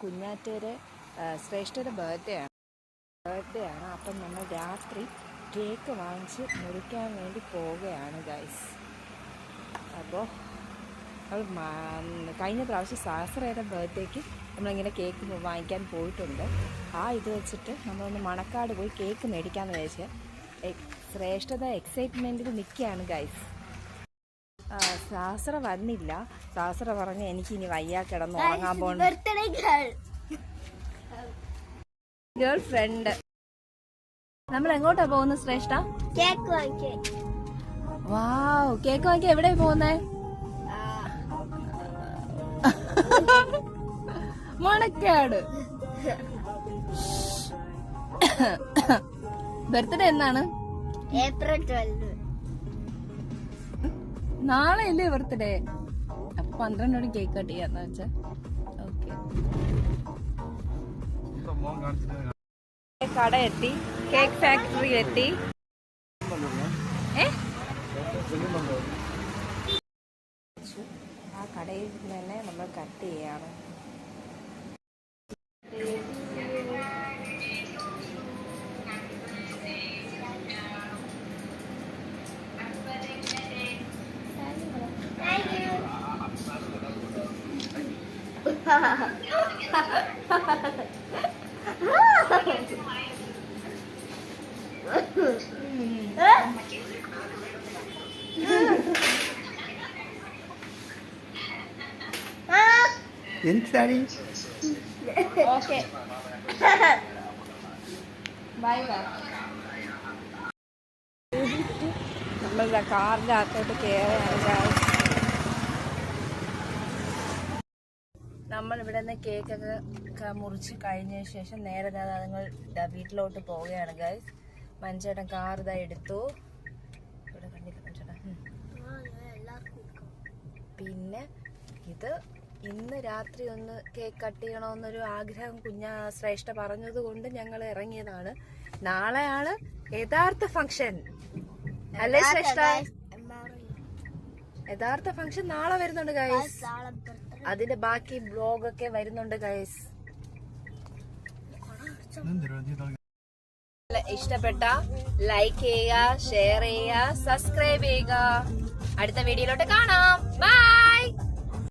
കുഞ്ഞാറ്റേരെ ശ്രേഷ്ഠയുടെ birthday ആണ്. അപ്പം നമ്മൾ രാത്രി കേക്ക് വാങ്ങിച്ച് മുറിക്കാൻ വേണ്ടി പോവുകയാണ് ഗൈസ്. അപ്പോൾ കഴിഞ്ഞ പ്രാവശ്യം സഹസ്രയുടെ ബർത്ത്ഡേക്ക് നമ്മളിങ്ങനെ കേക്ക് വാങ്ങിക്കാൻ പോയിട്ടുണ്ട്. ഇത് വെച്ചിട്ട് നമ്മളൊന്ന് മണക്കാട് പോയി കേക്ക് മേടിക്കാമെന്ന് വിചാരിച്ച് ശ്രേഷ്ഠത എക്സൈറ്റ്മെൻറ്റിൽ നിൽക്കുകയാണ് ഗൈസ്. സഹസ്ര വന്നില്ല. സഹസ്ര പറഞ്ഞ് എനിക്കിനി വയ്യ, കിടന്ന് ഉറങ്ങാൻ പോകണം. Girl friend. നമ്മൾ എങ്ങോട്ടാ പോകുന്നത് ശ്രേഷ്ഠ? കേക്ക് വാങ്ങിക്കാൻ. വാവ്, കേക്ക് വാങ്ങിക്കാൻ എവിടെയാ പോകുന്നേ? മണക്കാട്. ബർത്ത്ഡേ എന്നാണ്? ഏപ്രിൽ 12. നാളെ അല്ലേ ബർത്ത്ഡേ? അപ്പൊ 12 മണി കേക്ക് കട്ട് ചെയ്യാന്ന് വെച്ചാ. ഓക്കെ, കട എത്തി, കേക്ക് ഫാക്ടറി എത്തി. ആ കടയിൽ തന്നെ നമ്മൾ കട്ട് ചെയ്യാണ്. എന്താടി? Okay, bye bye. നമ്മളുടെ കാറിൻ്റെ അകത്തോട്ട് കയറുകയാണ്. നമ്മളിവിടെ നിന്ന് കേക്കൊക്കെ മുറിച്ച് കഴിഞ്ഞതിന് ശേഷം നേരെ നിങ്ങൾ വീട്ടിലോട്ട് പോവുകയാണ് ഗൈസ്. മഞ്ചേട്ടൻ കാർ ഇതാ എടുത്തു. ഇവിടെ കണ്ടില്ല മഞ്ചേട്ടൻ. പിന്നെ ഇത് ഇന്ന് രാത്രി ഒന്ന് കേക്ക് കട്ട് ചെയ്യണമെന്നൊരു ആഗ്രഹം ശ്രേഷ്ഠ പറഞ്ഞത് കൊണ്ട് ഞങ്ങൾ ഇറങ്ങിയതാണ്. നാളെയാണ് യഥാർത്ഥ ഫംഗ്ഷൻ അല്ലേ ശ്രേഷ്ഠ? യഥാർത്ഥ ഫംഗ്ഷൻ നാളെ വരുന്നുണ്ട് ഗൈസ്. അതിന്റെ ബാക്കി ബ്ലോഗൊക്കെ വരുന്നുണ്ട് ഗൈസ്. ഇഷ്ടപ്പെട്ട ലൈക്ക് ചെയ്യുക, ഷെയർ ചെയ്യുക, സബ്സ്ക്രൈബ് ചെയ്യുക. അടുത്ത വീഡിയോയിലോട്ട് കാണാം. ബൈ.